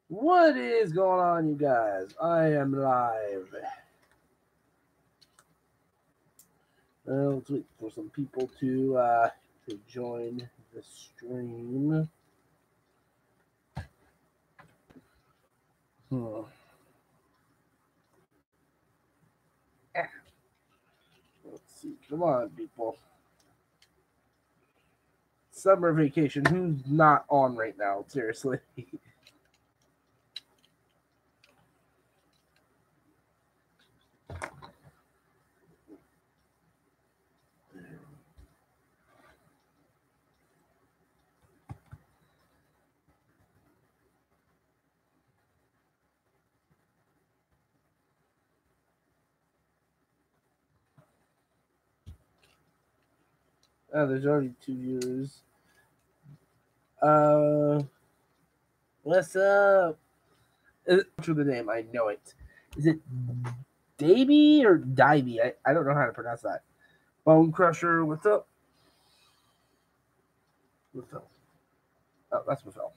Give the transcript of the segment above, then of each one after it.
What is going on, you guys? I am live. Let's wait for some people to join the stream. Let's see. Come on, people. Summer vacation. Who's not on right now? Seriously. Oh, there's already 2 viewers. What's up? Through the name, I know it. Is it Davey or Divey? I don't know how to pronounce that. Bone Crusher, what's up? What's up? Oh, that's Michelle.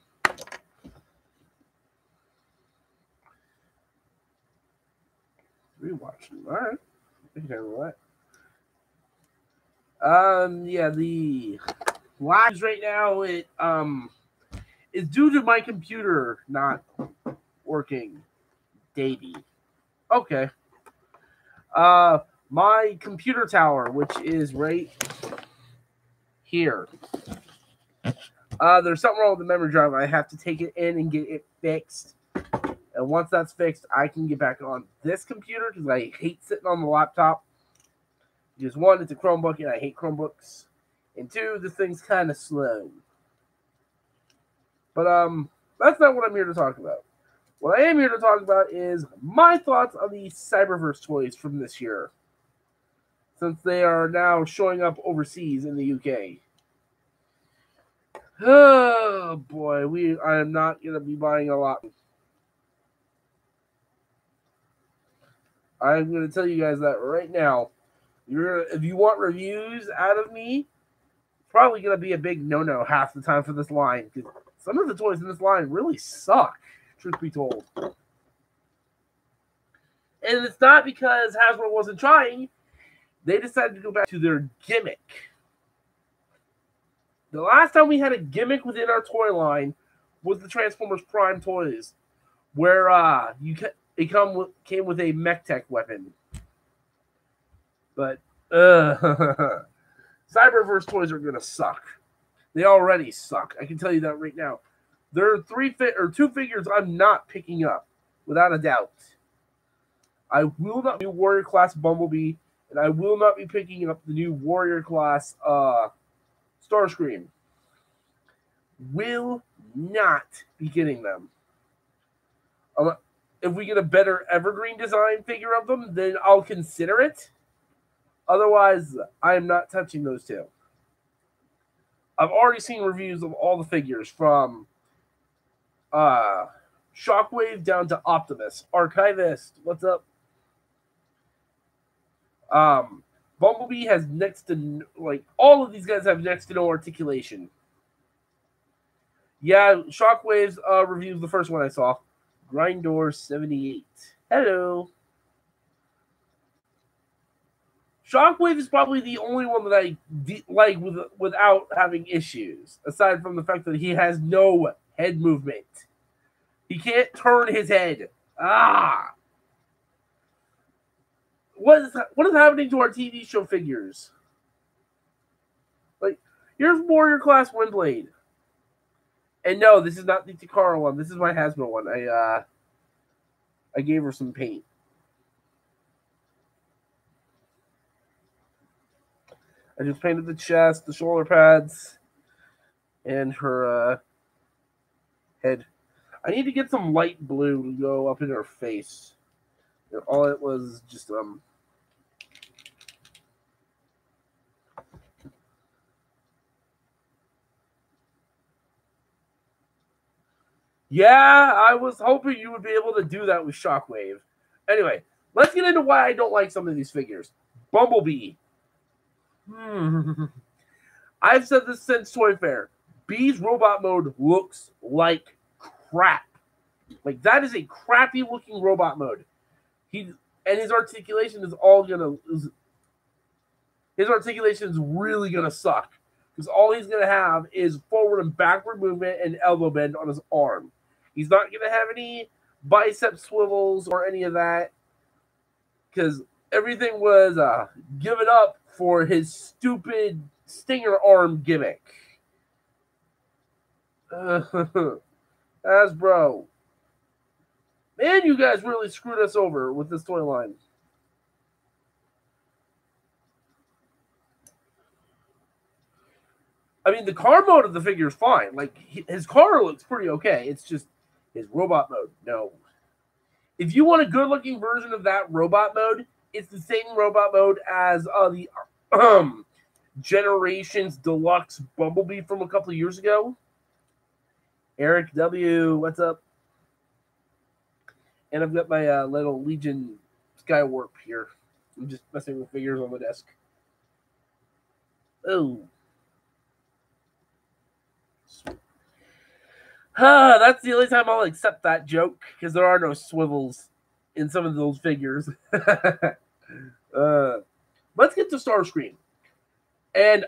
Rewatching. All right. I can handle that. Yeah, the lives right now it is due to my computer not working. Davey. Okay. My computer tower, which is right here. There's something wrong with the memory drive. I have to take it in and get it fixed. And once that's fixed, I can get back on this computer because I hate sitting on the laptop. Because one, it's a Chromebook and I hate Chromebooks. And two, this thing's kind of slow. But that's not what I'm here to talk about. What I am here to talk about is my thoughts on the cyberverse toys from this year, since they are now showing up overseas in the UK. Oh boy, I am not going to be buying a lot. I'm going to tell you guys that right now. If you want reviews out of me, probably going to be a big no-no half the time for this line, because some of the toys in this line really suck, truth be told. And it's not because Hasbro wasn't trying. They decided to go back to their gimmick. The last time we had a gimmick within our toy line was the Transformers Prime toys, where it came with a mech tech weapon. But Cyberverse toys are gonna suck. They already suck. I can tell you that right now. There are two figures I'm not picking up, without a doubt. I will not be Warrior Class Bumblebee, and I will not be picking up the new Warrior Class Starscream. Will not be getting them. If we get a better Evergreen design figure of them, then I'll consider it. Otherwise, I am not touching those two. I've already seen reviews of all the figures from Shockwave down to Optimus. Archivist, what's up? Bumblebee has next to, all of these guys have next to no articulation. Yeah, Shockwave's review the first one I saw. Grindor 78. Hello. Shockwave is probably the only one that I like without having issues, aside from the fact that he has no head movement. He can't turn his head. What is happening to our TV show figures? Here's Warrior Class Windblade. And no, this is not the Takara one. This is my Hasbro one. I gave her some paint. I just painted the chest, the shoulder pads, and her head. I need to get some light blue to go up in her face. All it was just Yeah, I was hoping you would be able to do that with Shockwave. Anyway, let's get into why I don't like some of these figures. Bumblebee. I've said this since Toy Fair. Bee's robot mode looks like crap. Like, that is a crappy looking robot mode. His articulation is all gonna his articulation is really gonna suck because all he's gonna have is forward and backward movement and elbow bend on his arm. He's not gonna have any bicep swivels or any of that because everything was given up for his stupid stinger arm gimmick. Hasbro. Man, you guys really screwed us over with this toy line. I mean, the car mode of the figure is fine. Like, his car looks pretty okay. It's just his robot mode. No. If you want a good-looking version of that robot mode, it's the same robot mode as the Generations Deluxe Bumblebee from a couple of years ago. Eric W., what's up? And I've got my little Legion Skywarp here. I'm just messing with figures on the desk. Oh. That's the only time I'll accept that joke, because there are no swivels in some of those figures. Let's get to Starscream. And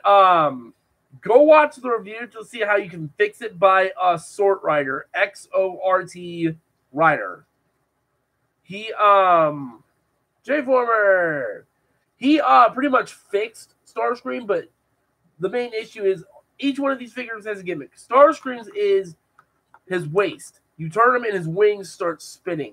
go watch the review to see how you can fix it by Sort Rider, XORT Rider. He J-Former. He pretty much fixed Starscream, but the main issue is each one of these figures has a gimmick. Starscream's is his waist. You turn him and his wings start spinning.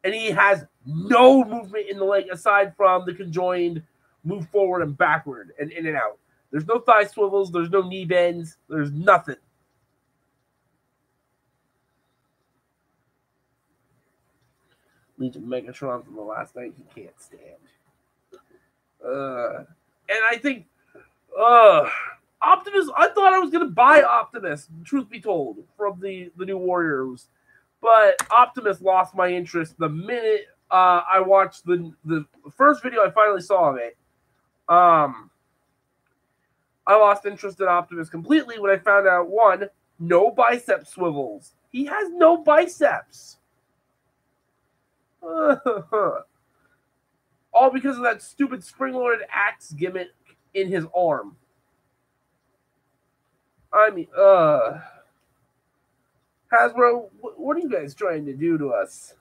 And he has no movement in the leg aside from the conjoined move forward and backward and in and out. There's no thigh swivels. There's no knee bends. There's nothing. Legion Megatron from the last night, he can't stand. And I think Optimus, I thought I was going to buy Optimus, truth be told, from the New Warriors. But Optimus lost my interest the minute I watched the first video I finally saw of it. I lost interest in Optimus completely when I found out, one, no bicep swivels. He has no biceps. All because of that stupid spring-loaded axe gimmick in his arm. I mean, Hasbro, what are you guys trying to do to us?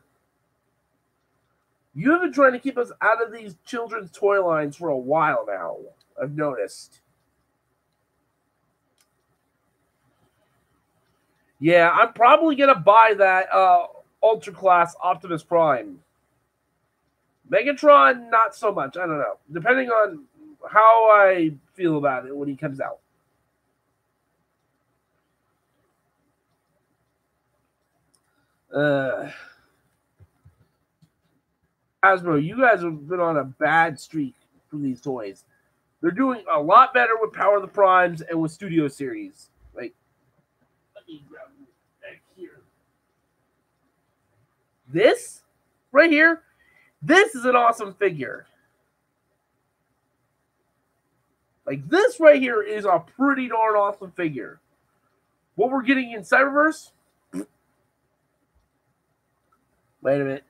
You have been trying to keep us out of these children's toy lines for a while now, I've noticed. Yeah, I'm probably going to buy that Ultra Class Optimus Prime. Megatron, not so much. I don't know. Depending on how I feel about it when he comes out. Hasbro, you guys have been on a bad streak for these toys. They're doing a lot better with Power of the Primes and with Studio Series. Like, let me grab back here. This right here, this is an awesome figure. Like, this right here is a pretty darn awesome figure. What we're getting in Cyberverse? Wait a minute.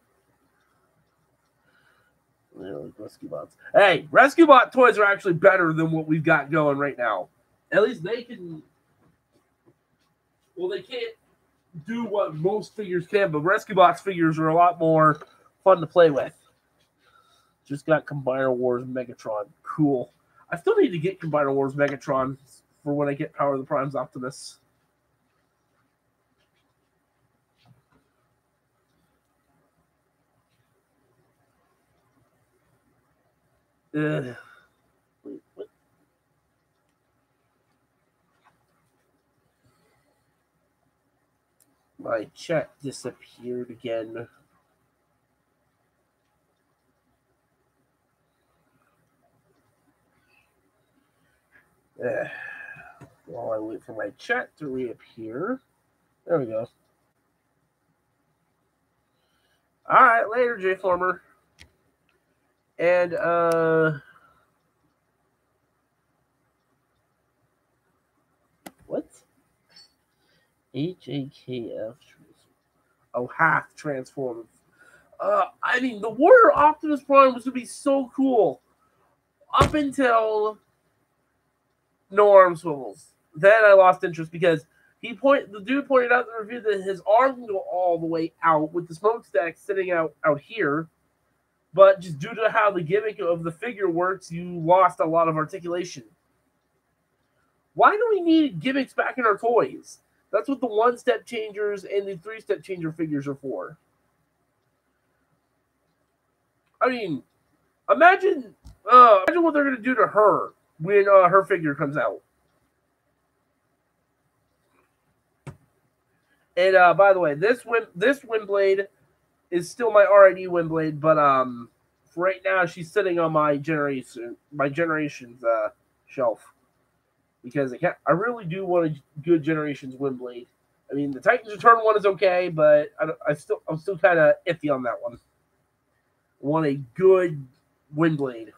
Rescue Bots. Hey, Rescue Bot toys are actually better than what we've got going right now. At least they can... Well, they can't do what most figures can, but Rescue Bots figures are a lot more fun to play with. Just got Combiner Wars Megatron. Cool. I still need to get Combiner Wars Megatron for when I get Power of the Primes Optimus. Wait, what? My chat disappeared again. While I wait for my chat to reappear. There we go. All right, later, J Former. And what? HAKF. Oh, half transformed. I mean, the Warrior Optimus Prime was going to be so cool up until no arm swivels. Then I lost interest because the dude pointed out in the review that his arm can go all the way out with the smokestack sitting out here. But just due to how the gimmick of the figure works, you lost a lot of articulation. Why do we need gimmicks back in our toys? That's what the one-step changers and the three-step changer figures are for. I mean, imagine what they're going to do to her when her figure comes out. And by the way, this Windblade is still my RID Windblade, but for right now she's sitting on my generations shelf because I really do want a good Generations Windblade. I mean, the Titans Return one is okay, but I'm still kind of iffy on that one. I want a good Windblade.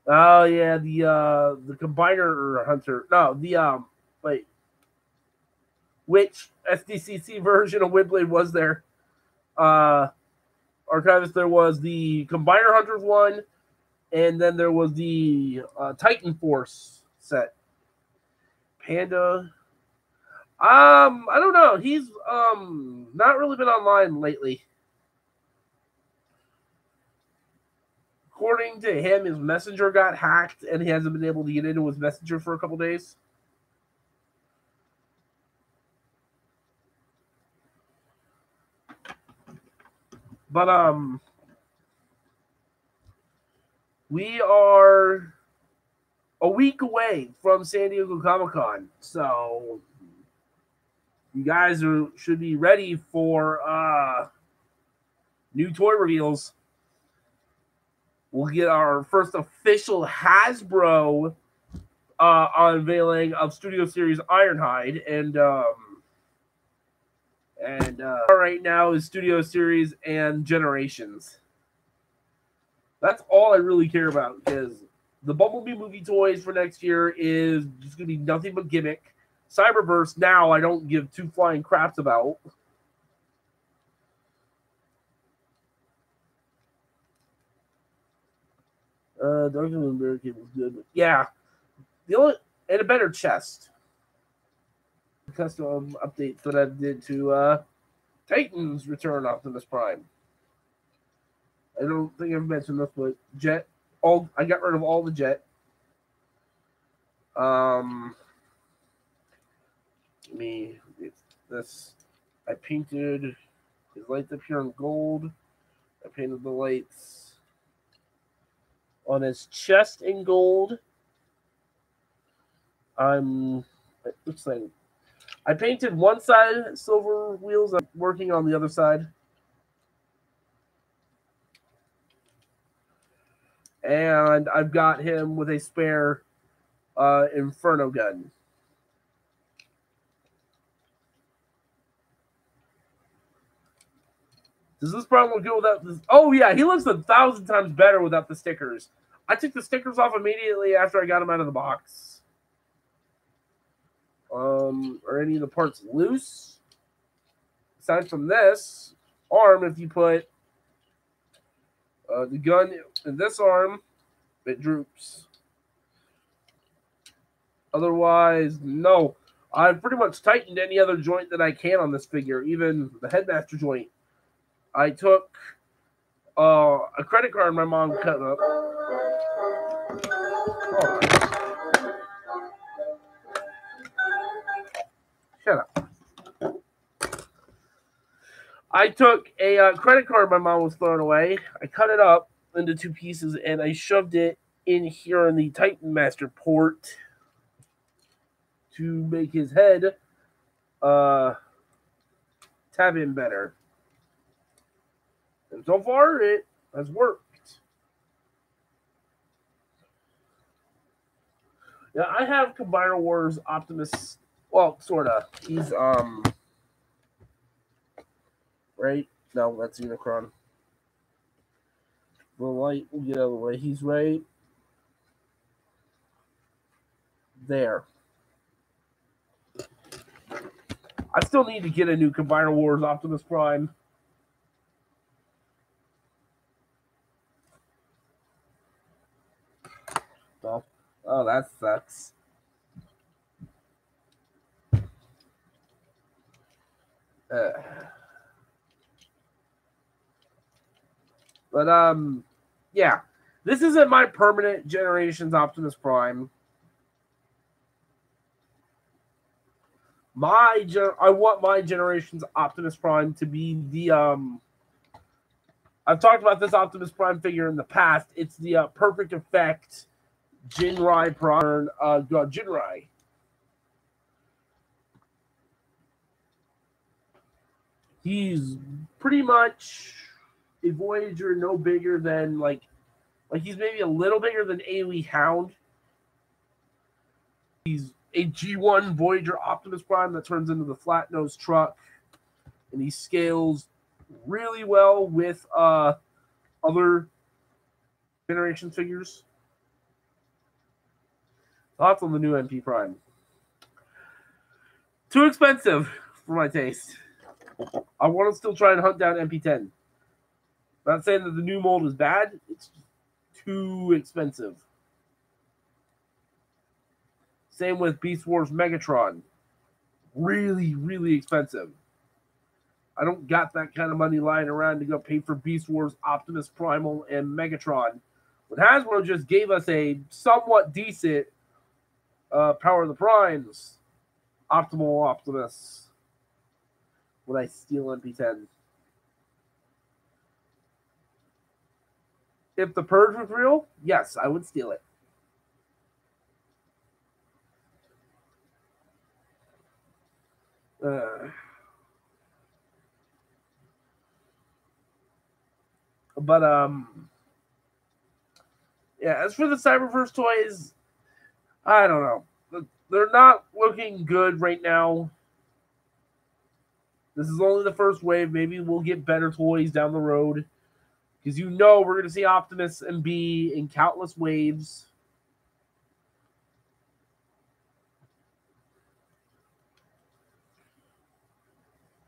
Oh yeah, the Combiner Hunter. No, wait. Which SDCC version of Windblade was there? Archivist, there was the Combiner Hunters one, and then there was the Titan Force set. Panda. I don't know. He's not really been online lately. According to him, his messenger got hacked, and he hasn't been able to get into his messenger for a couple days. But we are a week away from San Diego Comic-Con, so you guys should be ready for new toy reveals. We'll get our first official Hasbro unveiling of Studio Series Ironhide, and right now is Studio Series and Generations. That's all I really care about, because the Bumblebee movie toys for next year is just going to be nothing but gimmick. Cyberverse now I don't give two flying craps about. Dark Moon Barricade was good, but yeah. And a better chest. Custom updates that I did to Titans Return Optimus Prime. I don't think I've mentioned this, but Jet. I got rid of all the Jet. This. I painted his lights up here in gold. I painted the lights on his chest in gold. It looks like I painted one side silver wheels. I'm working on the other side. And I've got him with a spare Inferno gun. Does this problem look good without this? Oh, yeah, he looks 1,000 times better without the stickers. I took the stickers off immediately after I got him out of the box. Are any of the parts loose? Aside from this arm, if you put the gun in this arm, it droops. Otherwise, no. I've pretty much tightened any other joint that I can on this figure, even the headmaster joint. I took a credit card my mom cut up. Oh. Shut up. I took a credit card my mom was throwing away. I cut it up into two pieces, and I shoved it in here in the Titan Master port to make his head tab in better. And so far, it has worked. Yeah, I have Combiner Wars Optimus. Well, sort of. He's, right? No, that's Unicron. The light will get out of the way. He's right there. I still need to get a new Combiner Wars Optimus Prime. Oh, that sucks. But yeah, this isn't my permanent Generations Optimus Prime. I want my Generations Optimus Prime to be the I've talked about this Optimus Prime figure in the past. It's the Perfect Effect Jinrai Prime. Jinrai. He's pretty much a Voyager, no bigger than like he's maybe a little bigger than AoE Hound. He's a G1 Voyager Optimus Prime that turns into the flat nose truck, and he scales really well with other Generations figures. Thoughts on the new MP Prime? Too expensive for my taste. I want to still try and hunt down MP10. Not saying that the new mold is bad. It's too expensive. Same with Beast Wars Megatron. Really, really expensive. I don't got that kind of money lying around to go pay for Beast Wars Optimus Primal and Megatron. But Hasbro just gave us a somewhat decent Power of the Primes Optimal Optimus. Would I steal MP10? If the Purge was real, yes, I would steal it. But yeah, as for the Cyberverse toys, I don't know. They're not looking good right now. This is only the first wave. Maybe we'll get better toys down the road. Because we're going to see Optimus and B in countless waves.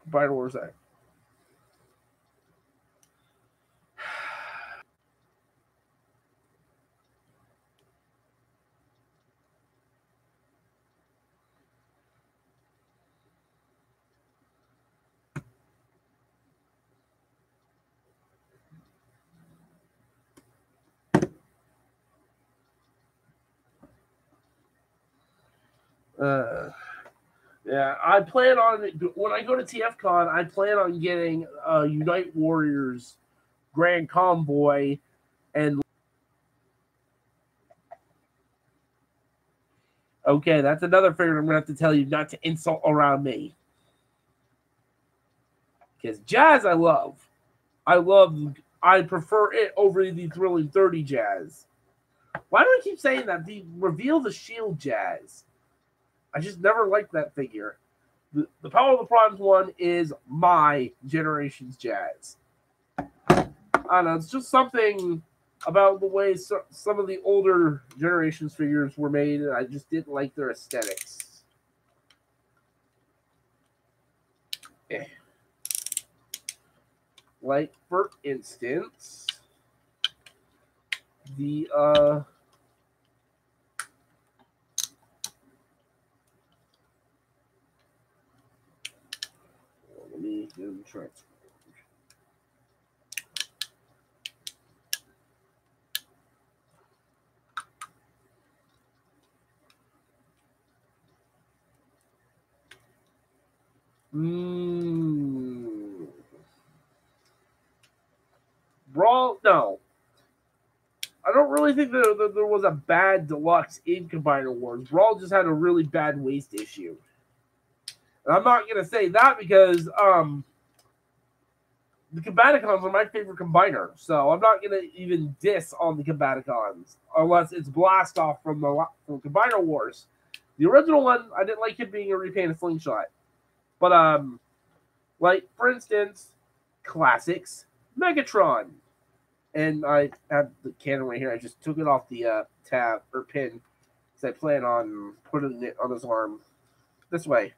Combiner Wars Act. Yeah, I plan on, when I go to TFCon, I plan on getting Unite Warriors Grand Convoy and okay, that's another figure I'm going to have to tell you not to insult around me. Because Jazz I love. I prefer it over the Thrilling 30 Jazz. Why do I keep saying that? The Reveal the Shield Jazz. I just never liked that figure. The Power of the Primes one is my Generations Jazz. I don't know. It's just something about the way some of the older Generations figures were made, and I just didn't like their aesthetics. Like, for instance, the let me do the transfer. Brawl, no. I don't really think that there was a bad deluxe in Combiner Wars. Brawl just had a really bad waist issue. And I'm not going to say that because the Combaticons are my favorite combiner. So I'm not going to even diss on the Combaticons unless it's Blast Off from Combiner Wars. The original one, I didn't like him being a repainted slingshot. But, like, for instance, Classics Megatron. And I have the cannon right here. I just took it off the tab or pin because I plan on putting it on his arm this way.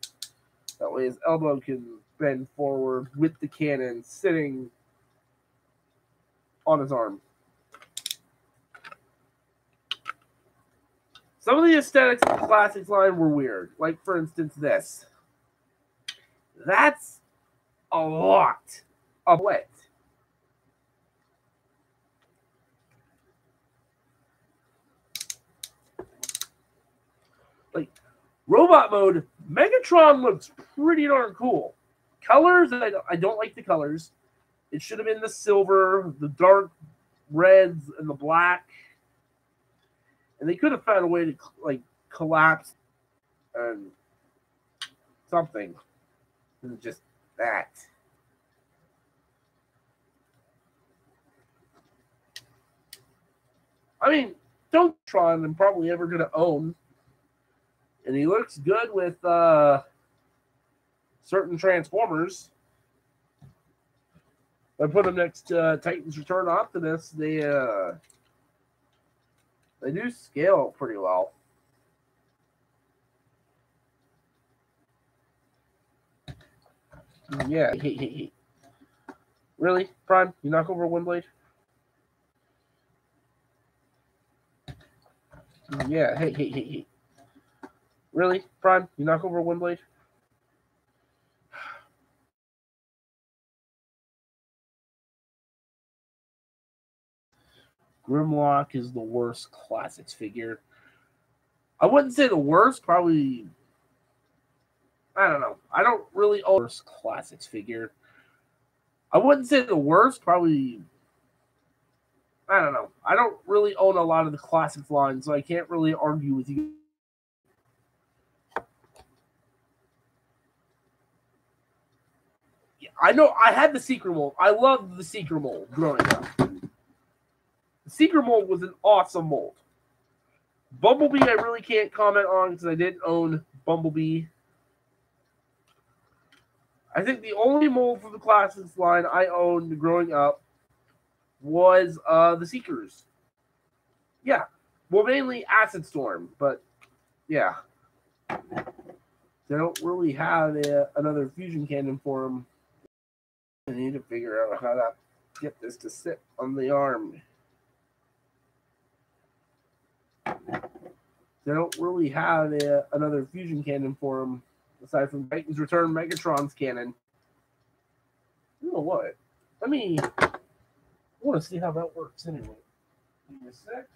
That way his elbow can bend forward with the cannon sitting on his arm. Some of the aesthetics of the Classics line were weird. Like, for instance, this. That's a lot of wet. Like, robot mode, Megatron looks pretty darn cool. Colors, I don't like the colors. It should have been the silver, the dark reds, and the black. And they could have found a way to, like, collapse and something. And just that. I mean, don't Tron I'm probably ever going to own. And he looks good with certain Transformers. I put him next to Titans Return Optimus. They do scale pretty well. Yeah. Really, Prime? You knock over one blade? Yeah. Hey. Really, Prime? You knock over one blade? Grimlock is the worst Classics figure. I wouldn't say the worst, probably. I don't know. I don't really own the worst Classics figure. I wouldn't say the worst, probably. I don't know. I don't really own a lot of the Classics line, so I can't really argue with you. I know I had the Secret Mold. I loved the Secret Mold growing up. The Secret Mold was an awesome mold. Bumblebee, I really can't comment on because I didn't own Bumblebee. I think the only mold for the Classics line I owned growing up was the Seekers. Yeah. Well, mainly Acid Storm, but yeah. They don't really have another fusion cannon for them. I need to figure out how to get this to sit on the arm. They don't really have another fusion cannon for them aside from Titans Return Megatron's cannon. You know what? I want to see how that works anyway. Give me a sec.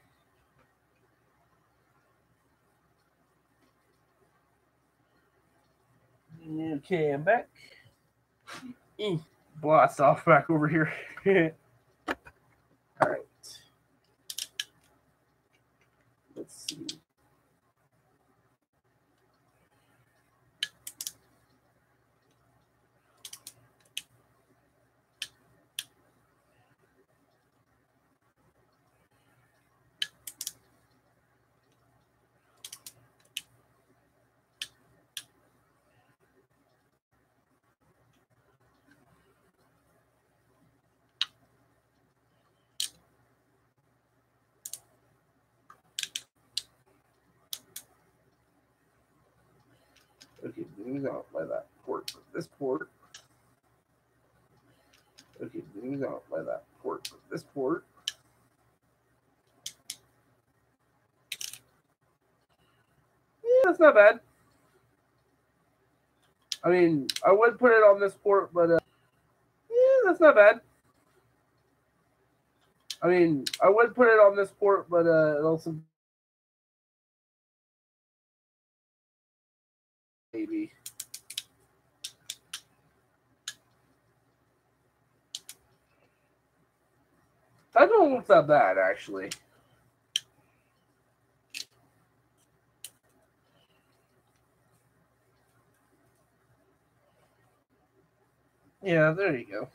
Okay, I'm back. Blast off back over here. All right. Let's see. Okay, these out by that port. This port. Okay, these out by that port. This port. Yeah, that's not bad. I mean, I would put it on this port, but yeah, that's not bad. I mean, I would put it on this port, but it also maybe. That don't look that bad, actually. Yeah, there you go.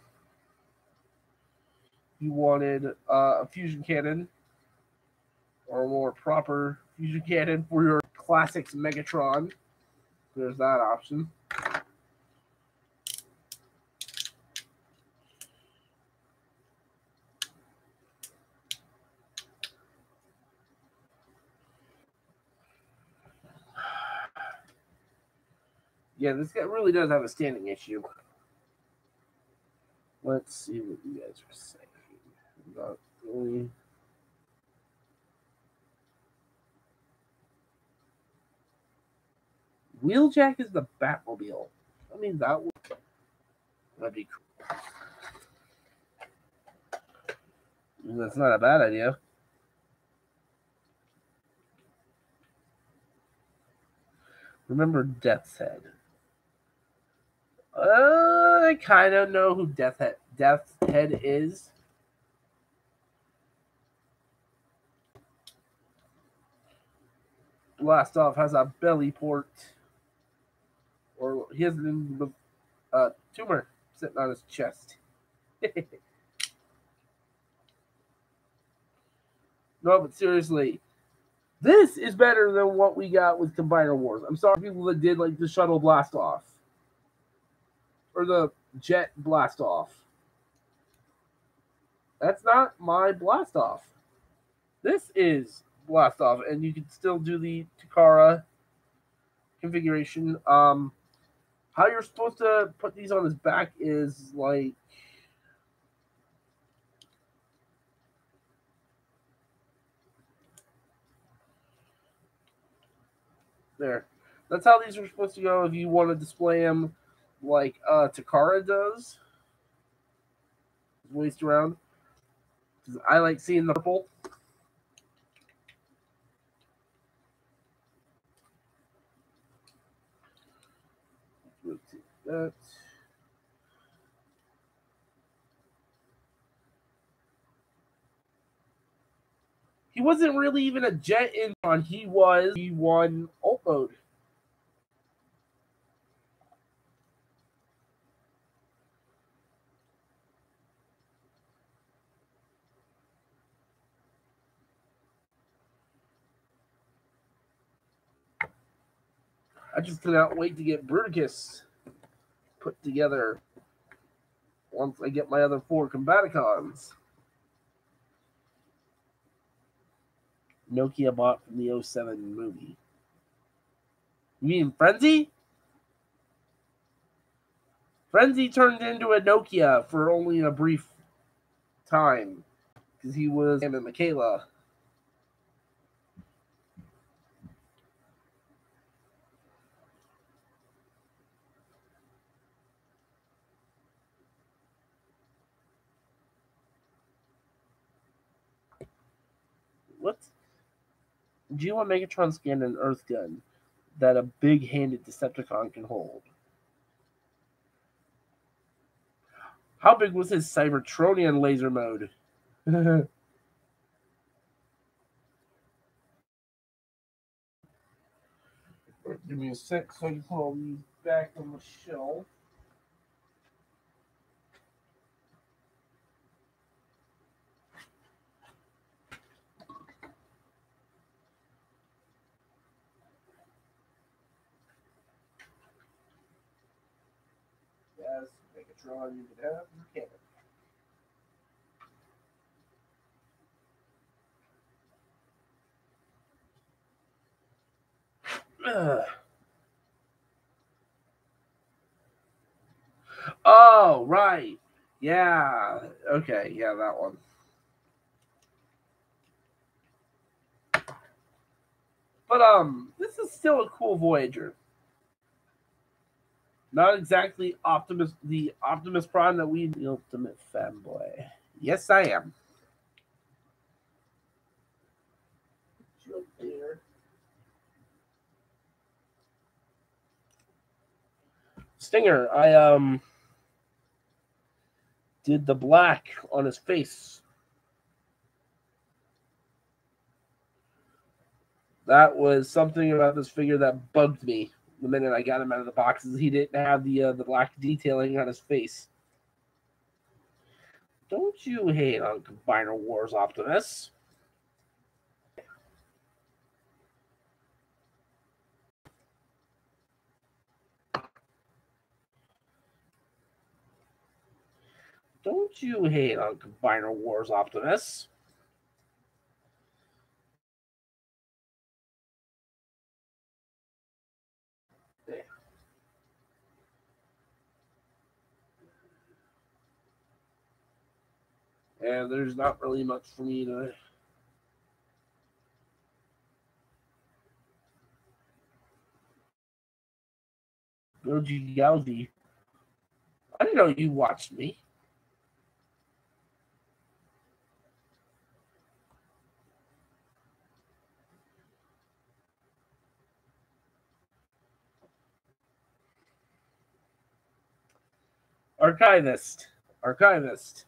You wanted a fusion cannon or a more proper fusion cannon for your Classics Megatron. There's that option. Yeah, this guy really does have a standing issue. Let's see what you guys are saying. Not really. Wheeljack is the Batmobile. I mean, that'd be cool. That's not a bad idea. Remember Death's Head. I kind of know who Death's Head is. Blastoff has a belly port, or he has a tumor sitting on his chest. No, but seriously, this is better than what we got with Combiner Wars. I'm sorry, people that did like the Shuttle Blastoff or the Jet Blastoff. That's not my Blastoff. This is Blastoff, and you can still do the Takara configuration. How you're supposed to put these on his back is like there. That's how these are supposed to go if you want to display them like Takara does. Waist around. I like seeing the purple. Rotate that. He wasn't really even a jet in on. He won ult mode. I just cannot wait to get Bruticus put together once I get my other 4 Combaticons. Nokia bought from the 07 movie. You mean Frenzy? Frenzy turned into a Nokia for only a brief time because he was him and Michaela. What? G1 Megatron scanned an Earth gun that a big-handed Decepticon can hold. How big was his Cybertronian laser mode? Give me a sec so I can put all these back on the shelf. Yes, Megatron, you can have your cannon. Oh, right. Yeah. Okay. Yeah, that one. But this is still a cool Voyager. Not exactly the Optimus Prime that we the ultimate fanboy. Yes, I am. Stinger, I did the black on his face. That was something about this figure that bugged me the minute I got him out of the boxes. He didn't have the black detailing on his face. Don't you hate on Combiner Wars, Optimus? Don't you hate on Combiner Wars, Optimus? And there's not really much for me to. Goji Gouji. I didn't know you watched me. Archivist. Archivist.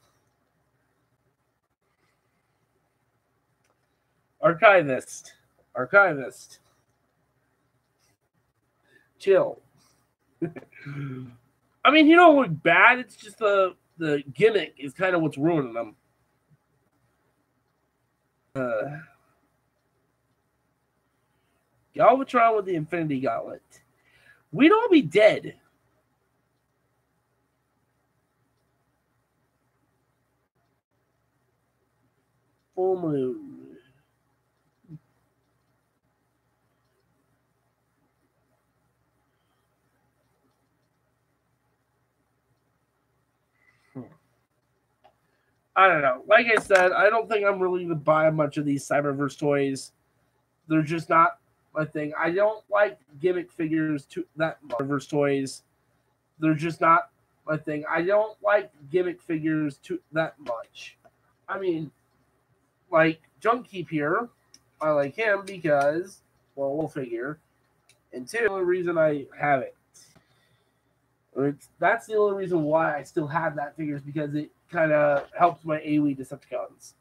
Archivist. Archivist. Chill. I mean, you don't look bad. It's just the gimmick is kind of what's ruining them. Galvatron with the Infinity Gauntlet. We'd all be dead. Full moon. I don't know. Like I said, I don't think I'm really going to buy much of these Cyberverse toys. They're just not my thing. I don't like gimmick figures to that Cyberverse toys. They're just not my thing. I don't like gimmick figures to that much. I mean, like Junkkeep here, I like him because, well, we'll figure. And two, the only reason I have it. That's the only reason why I still have that figure is because it kind of helps my AoE Decepticons.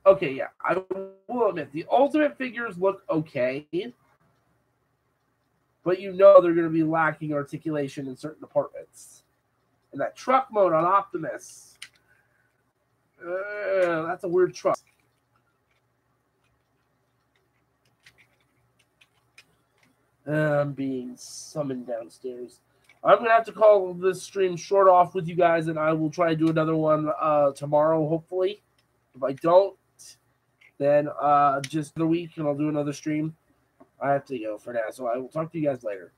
Okay, yeah, I will admit the ultimate figures look okay, but you know they're going to be lacking articulation in certain departments. And that truck mode on Optimus, that's a weird truck. I'm being summoned downstairs. I'm going to have to call this stream short off with you guys, and I will try to do another one tomorrow, hopefully. If I don't, then just the week, and I'll do another stream. I have to go for now, so I will talk to you guys later.